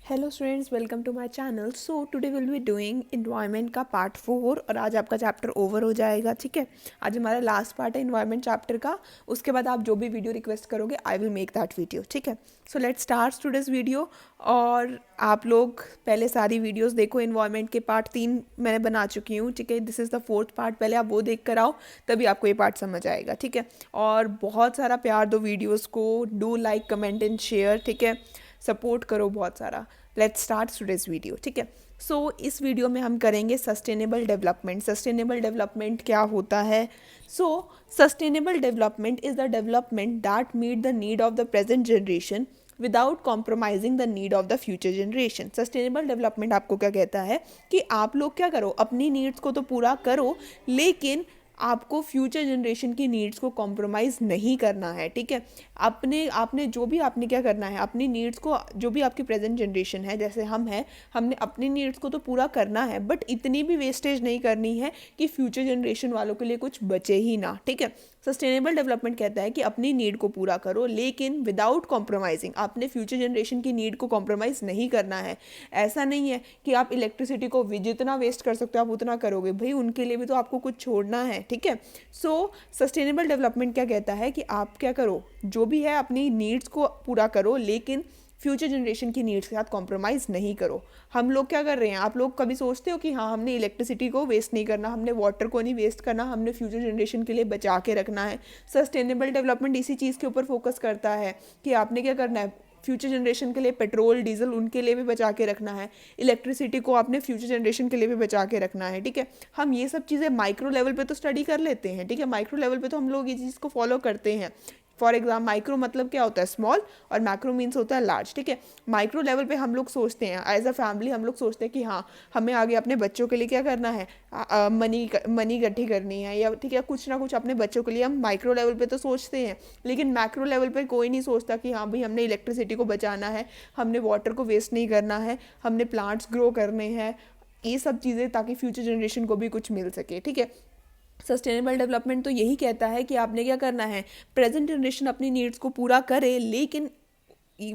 Hello students, welcome to my channel. So today will be doing environment का part 4 और आज आपका chapter over हो जाएगा। ठीक है, आज हमारा लास्ट पार्ट है इन्वायरमेंट चैप्टर का। उसके बाद आप जो भी वीडियो रिक्वेस्ट करोगे I will make that video. ठीक है, so let's start today's video. और आप लोग पहले सारी वीडियोस देखो, इन्वायरमेंट के पार्ट 3 मैंने बना चुकी हूँ। ठीक है, this is the 4th part, पहले आप वो देख कर आओ, तभी आपको ये पार्ट समझ आएगा। ठीक है, और बहुत सारा प्यार दो वीडियोज़ को, do like comment and share. ठीक है, सपोर्ट करो बहुत सारा। Let's start today's video. ठीक है, सो इस वीडियो में हम करेंगे सस्टेनेबल डेवलपमेंट। सस्टेनेबल डेवलपमेंट क्या होता है? So sustainable development is the development that meet the need of the present generation without compromising the need of the future generation. Sustainable development आपको क्या कहता है कि आप लोग क्या करो, अपनी नीड्स को तो पूरा करो, लेकिन आपको फ्यूचर जनरेशन की नीड्स को कॉम्प्रोमाइज़ नहीं करना है। ठीक है, आपने जो भी आपने क्या करना है, अपनी नीड्स को, जो भी आपकी प्रेजेंट जनरेशन है जैसे हम हैं, हमने अपनी नीड्स को तो पूरा करना है, बट इतनी भी वेस्टेज नहीं करनी है कि फ्यूचर जनरेशन वालों के लिए कुछ बचे ही ना। ठीक है, सस्टेनेबल डेवलपमेंट कहता है कि अपनी नीड को पूरा करो, लेकिन विदाउट कॉम्प्रोमाइजिंग। आपने फ्यूचर जनरेशन की नीड को कॉम्प्रोमाइज़ नहीं करना है। ऐसा नहीं है कि आप इलेक्ट्रिसिटी को जितना वेस्ट कर सकते हो आप उतना करोगे, भाई उनके लिए भी तो आपको कुछ छोड़ना है। ठीक है, सो सस्टेनेबल डेवलपमेंट क्या कहता है कि आप क्या करो, जो भी है अपनी नीड्स को पूरा करो, लेकिन फ्यूचर जनरेशन की नीड्स के साथ कॉम्प्रोमाइज़ नहीं करो। हम लोग क्या कर रहे हैं, आप लोग कभी सोचते हो कि हाँ हमने इलेक्ट्रिसिटी को वेस्ट नहीं करना, हमने वाटर को नहीं वेस्ट करना, हमने फ्यूचर जनरेशन के लिए बचा के रखना है। सस्टेनेबल डेवलपमेंट इसी चीज़ के ऊपर फोकस करता है कि आपने क्या करना है, फ्यूचर जनरेशन के लिए पेट्रोल डीजल उनके लिए भी बचा के रखना है, इलेक्ट्रिसिटी को आपने फ्यूचर जनरेशन के लिए भी बचा के रखना है। ठीक है, हम ये सब चीज़ें माइक्रो लेवल पे तो स्टडी कर लेते हैं। ठीक है, माइक्रो लेवल पे तो हम लोग ये चीज़ को फॉलो करते हैं। फॉर एग्जाम्पल माइक्रो मतलब क्या होता है, स्मॉल, और मैक्रो मीन्स होता है लार्ज। ठीक है, माइक्रो लेवल पे हम लोग सोचते हैं एज अ फैमिली, हम लोग सोचते हैं कि हाँ हमें आगे अपने बच्चों के लिए क्या करना है, मनी इकट्ठी करनी है, या ठीक है कुछ ना कुछ अपने बच्चों के लिए हम माइक्रो लेवल पे तो सोचते हैं, लेकिन मैक्रो लेवल पे कोई नहीं सोचता कि हाँ भाई हमने इलेक्ट्रिसिटी को बचाना है, हमने वाटर को वेस्ट नहीं करना है, हमने प्लांट्स ग्रो करने हैं, ये सब चीज़ें, ताकि फ्यूचर जनरेशन को भी कुछ मिल सके। ठीक है, सस्टेनेबल डेवलपमेंट तो यही कहता है कि आपने क्या करना है, प्रेजेंट जनरेशन अपनी नीड्स को पूरा करे, लेकिन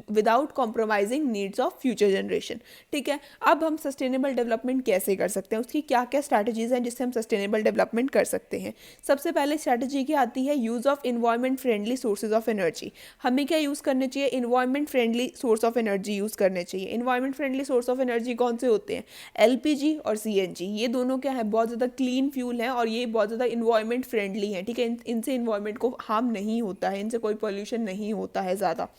without compromising needs of future generation. ठीक है, अब हम सस्टेनेबल डेवलपमेंट कैसे कर सकते हैं, उसकी क्या क्या स्ट्रैटेजीज हैं जिससे हम सस्टेनेबल डेवलपमेंट कर सकते हैं। सबसे पहले स्ट्रैटेजी क्या आती है, use of environment friendly sources of energy. हमें क्या यूज़ करने चाहिए, environment friendly source of energy use करने चाहिए। Environment friendly source of energy कौन से होते हैं, एलपीजी और सीएनजी। ये दोनों क्या है, बहुत ज़्यादा क्लीन फ्यूल है और ये बहुत ज़्यादा इन्वायरमेंट फ्रेंडली है। ठीक है, इनसे इन्वायरमेंट को हार्म नहीं होता है, इनसे कोई पॉल्यूशन नहीं होता है ज़्यादा।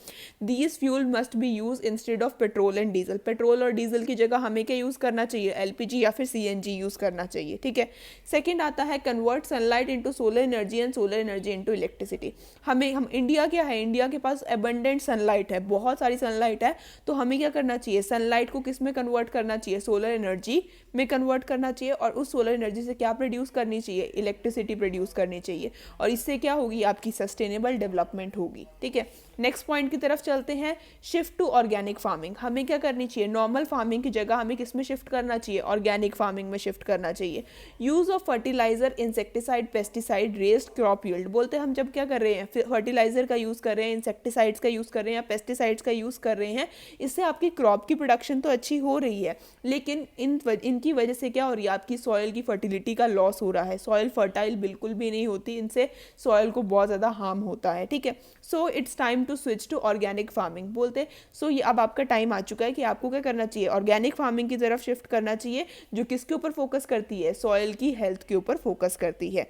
These fuel must be use instead of petrol and diesel. Petrol और डीजल की जगह हमें क्या यूज़ करना चाहिए, एलपीजी या फिर सीएनजी यूज़ करना चाहिए। ठीक है, सेकंड आता है convert sunlight into solar energy and solar energy into electricity. हम इंडिया क्या है, इंडिया के पास एबंडेंट सनलाइट है, बहुत सारी सनलाइट है, तो हमें क्या करना चाहिए, सनलाइट को किस में कन्वर्ट करना चाहिए, सोलर एनर्जी में कन्वर्ट करना चाहिए, और उस सोलर एनर्जी से क्या प्रोड्यूस करनी चाहिए, इलेक्ट्रिसिटी प्रोड्यूस करनी चाहिए, और इससे क्या होगी, आपकी सस्टेनेबल डेवलपमेंट होगी। ठीक है, नेक्स्ट पॉइंट की तरफ चलते हैं, शिफ्ट टू ऑर्गेनिक फार्मिंग। हमें क्या करनी चाहिए, नॉर्मल फार्मिंग की जगह हमें किस में शिफ्ट करना चाहिए, ऑर्गेनिक फार्मिंग में शिफ्ट करना चाहिए। Use of fertiliser, insecticide, pesticide, raised crop yield. बोलते हैं हम जब क्या कर रहे हैं, फर्टिलाइजर का यूज़ कर रहे हैं, इंसेक्टिसाइड्स का यूज़ कर रहे हैं, या पेस्टिसाइड्स का यूज़ कर रहे हैं, इससे आपकी क्रॉप की प्रोडक्शन तो अच्छी हो रही है, लेकिन इनकी वजह से क्या हो रही है, आपकी सॉइल की फर्टिलिटी का लॉस हो रहा है, सॉइल फर्टाइल बिल्कुल भी नहीं होती, इनसे सॉइल को बहुत ज़्यादा हार्म होता है। ठीक है, so it's time to switch to organic farming. बोलते सो ये अब आपका टाइम आ चुका है कि आपको क्या करना चाहिए, ऑर्गेनिक फार्मिंग की तरफ शिफ्ट करना चाहिए, जो किसके ऊपर फोकस करती है, सॉइल की हेल्थ के ऊपर फोकस करती है।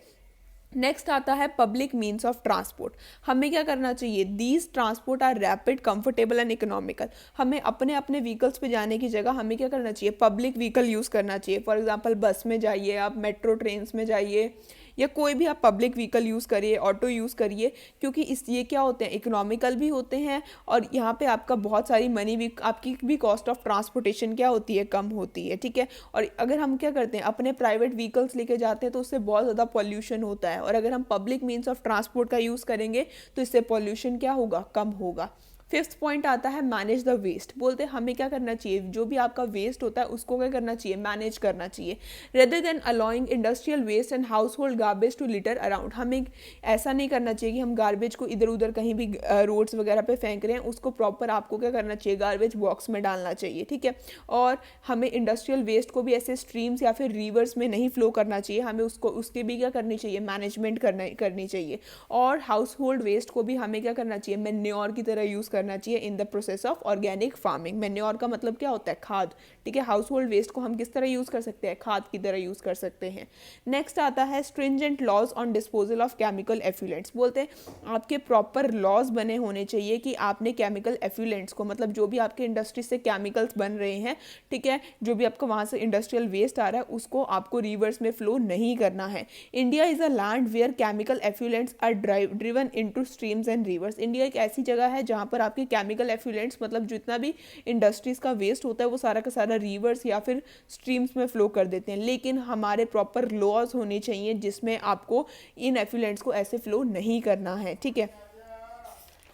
नेक्स्ट आता है पब्लिक मीन्स ऑफ ट्रांसपोर्ट। हमें क्या करना चाहिए, these transport are rapid, comfortable and economical. हमें अपने अपने व्हीकल्स पे जाने की जगह हमें क्या करना चाहिए, पब्लिक व्हीकल यूज़ करना चाहिए। फॉर एग्जांपल बस में जाइए आप, मेट्रो ट्रेन्स में जाइए, या कोई भी आप पब्लिक व्हीकल यूज़ करिए, ऑटो यूज़ करिए, क्योंकि इस ये क्या होते हैं, इकोनॉमिकल भी होते हैं, और यहाँ पे आपका बहुत सारी मनी भी, आपकी भी कॉस्ट ऑफ ट्रांसपोर्टेशन क्या होती है, कम होती है। ठीक है, और अगर हम क्या करते हैं, अपने प्राइवेट व्हीकल्स लेके जाते हैं तो उससे बहुत ज़्यादा पॉल्यूशन होता है, और अगर हम पब्लिक मीन्स ऑफ ट्रांसपोर्ट का यूज़ करेंगे तो इससे पॉल्यूशन क्या होगा, कम होगा। फिफ्थ पॉइंट आता है मैनेज द वेस्ट। बोलते हैं हमें क्या करना चाहिए, जो भी आपका वेस्ट होता है उसको क्या करना चाहिए, मैनेज करना चाहिए। Rather than allowing industrial waste and household garbage to litter around, हमें ऐसा नहीं करना चाहिए कि हम गार्बेज को इधर उधर कहीं भी रोड्स वगैरह पे फेंक रहे हैं, उसको प्रॉपर आपको क्या करना चाहिए, गार्बेज बॉक्स में डालना चाहिए, ठीक है। और हमें इंडस्ट्रियल वेस्ट को भी ऐसे स्ट्रीम्स या फिर रिवर्स में नहीं फ्लो करना चाहिए, हमें उसको उसकी भी क्या करनी चाहिए, मैनेजमेंट करनी चाहिए। और हाउस होल्ड वेस्ट को भी हमें क्या करना चाहिए, मेन्योर की तरह यूज़ करना चाहिए in the process of organic farming. Manure का मतलब क्या होता है, खाद, ठीक है। हाउस होल्ड वेस्ट को हम किस तरह यूज़ कर सकते हैं, खाद की तरह यूज़ कर सकते हैं। नेक्स्ट आता है stringent laws on disposal of chemical effluents. बोलते हैं आपके प्रॉपर लॉज बने होने चाहिए कि आपने केमिकल एफ्यूलेंट्स को, मतलब जो भी आपके इंडस्ट्री से केमिकल्स बन रहे हैं, ठीक है, जो भी आपका वहाँ से इंडस्ट्रियल वेस्ट आ रहा है उसको आपको रिवर्स में फ्लो नहीं करना है। India is a land where chemical effluents are driven into streams and rivers. India एक ऐसी जगह है जहाँ पर आपके केमिकल एफ्यूलेंट्स, मतलब जितना भी इंडस्ट्रीज का वेस्ट होता है वो सारा का सारा रिवर्स या फिर स्ट्रीम्स में फ्लो कर देते हैं। लेकिन हमारे प्रॉपर लॉज होने चाहिए जिसमें आपको इन एफ्यूलेंट्स को ऐसे फ्लो नहीं करना है, ठीक है।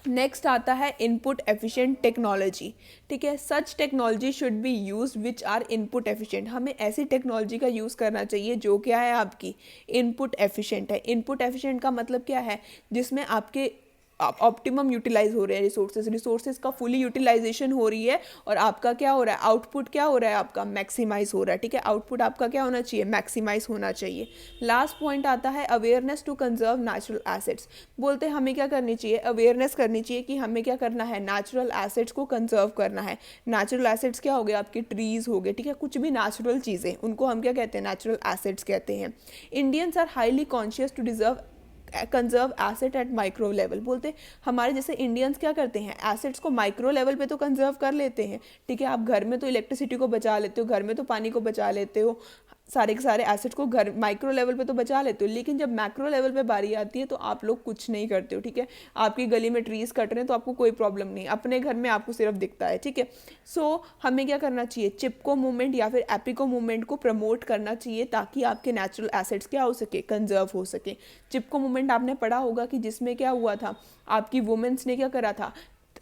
नेक्स्ट आता है इनपुट एफिशिएंट टेक्नोलॉजी, ठीक है। Such technology should be use which are input efficient, हमें ऐसी टेक्नोलॉजी का यूज़ करना चाहिए जो क्या है, आपकी इनपुट एफिशिएंट है। इनपुट एफिशिएंट का मतलब क्या है, जिसमें आपके ऑप्टिमम यूटिलाइज हो रहे हैं रिसोर्सेज का फुली यूटिलाइजेशन हो रही है और आपका क्या हो रहा है, आउटपुट क्या हो रहा है, आपका मैक्सिमाइज हो रहा है, ठीक है। आउटपुट आपका क्या होना चाहिए, मैक्सिमाइज होना चाहिए। लास्ट पॉइंट आता है awareness to conserve natural assets. बोलते हैं हमें क्या करनी चाहिए, अवेयरनेस करनी चाहिए कि हमें क्या करना है, नेचुरल एसेट्स को कंजर्व करना है। नेचुरल एसेट्स क्या हो गए, आपके ट्रीज हो गए, ठीक है, कुछ भी नेचुरल चीज़ें, उनको हम क्या कहते हैं, नेचुरल एसेट्स कहते हैं। Indians are highly conscious to deserve conserve asset at micro level. बोलते हमारे जैसे इंडियंस क्या करते हैं, एसेट्स को माइक्रो लेवल पे तो कंजर्व कर लेते हैं, ठीक है। आप घर में तो इलेक्ट्रिसिटी को बचा लेते हो, घर में तो पानी को बचा लेते हो, सारे के सारे एसेट्स को घर माइक्रो लेवल पे तो बचा लेते हो। लेकिन जब मैक्रो लेवल पे बारी आती है तो आप लोग कुछ नहीं करते हो, ठीक है। आपकी गली में ट्रीज कट रहे हैं तो आपको कोई प्रॉब्लम नहीं, अपने घर में आपको सिर्फ दिखता है, ठीक है। सो हमें क्या करना चाहिए, चिपको मूवमेंट या फिर एपिको मूवमेंट को प्रमोट करना चाहिए ताकि आपके नेचुरल एसेट्स क्या हो सके, कंजर्व हो सके। चिपको मूवमेंट आपने पढ़ा होगा कि जिसमें क्या हुआ था, आपकी वुमेन्स ने क्या करा था,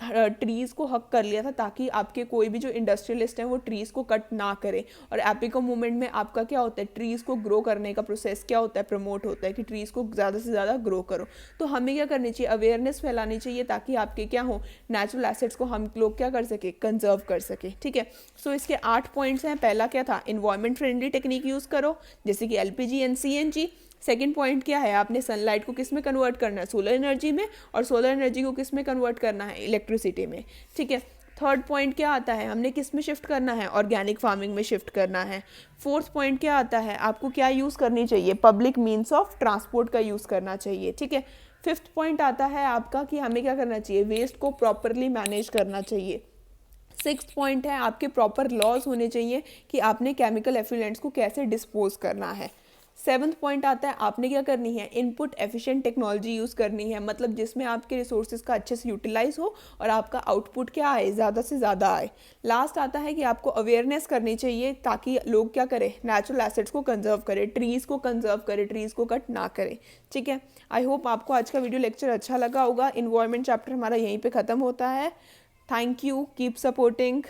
ट्रीज़ को हक कर लिया था ताकि आपके कोई भी जो इंडस्ट्रियलिस्ट हैं वो ट्रीज़ को कट ना करें। और एपिको मूवमेंट में आपका क्या होता है, ट्रीज़ को ग्रो करने का प्रोसेस क्या होता है, प्रमोट होता है कि ट्रीज़ को ज़्यादा से ज़्यादा ग्रो करो। तो हमें क्या करनी चाहिए, अवेयरनेस फैलानी चाहिए ताकि आपके क्या हो, नेचुरल एसेट्स को हम लोग क्या कर सके, कंजर्व कर सके, ठीक है। सो इसके 8 पॉइंट्स हैं। पहला क्या था, इन्वायरमेंट फ्रेंडली टेक्निक यूज़ करो जैसे कि LPG and CNG। Second point क्या है, आपने सनलाइट को किस में कन्वर्ट करना है, सोलर एनर्जी में, और सोलर एनर्जी को किस में कन्वर्ट करना है, इलेक्ट्रिसिटी में, ठीक है। थर्ड पॉइंट क्या आता है, हमने किस में शिफ्ट करना है, ऑर्गेनिक फार्मिंग में शिफ्ट करना है। फोर्थ पॉइंट क्या आता है, आपको क्या यूज़ करनी चाहिए, पब्लिक मीन्स ऑफ ट्रांसपोर्ट का यूज़ करना चाहिए, ठीक है। फिफ्थ पॉइंट आता है आपका कि हमें क्या करना चाहिए, वेस्ट को प्रॉपरली मैनेज करना चाहिए। सिक्स्थ पॉइंट है आपके प्रॉपर लॉज होने चाहिए कि आपने केमिकल एफ्लुएंट्स को कैसे डिस्पोज करना है। सेवन्थ पॉइंट आता है आपने क्या करनी है, इनपुट एफिशिएंट टेक्नोलॉजी यूज़ करनी है, मतलब जिसमें आपके रिसोर्सेज का अच्छे से यूटिलाइज हो और आपका आउटपुट क्या आए, ज़्यादा से ज़्यादा आए। लास्ट आता है कि आपको अवेयरनेस करनी चाहिए ताकि लोग क्या करें, नेचुरल एसेट्स को कंजर्व करें, ट्रीज़ को कंजर्व करें, ट्रीज़ को कट ना करें, ठीक है। आई होप आपको आज का वीडियो लेक्चर अच्छा लगा होगा। इन्वायरमेंट चैप्टर हमारा यहीं पर ख़त्म होता है। Thank you, keep supporting.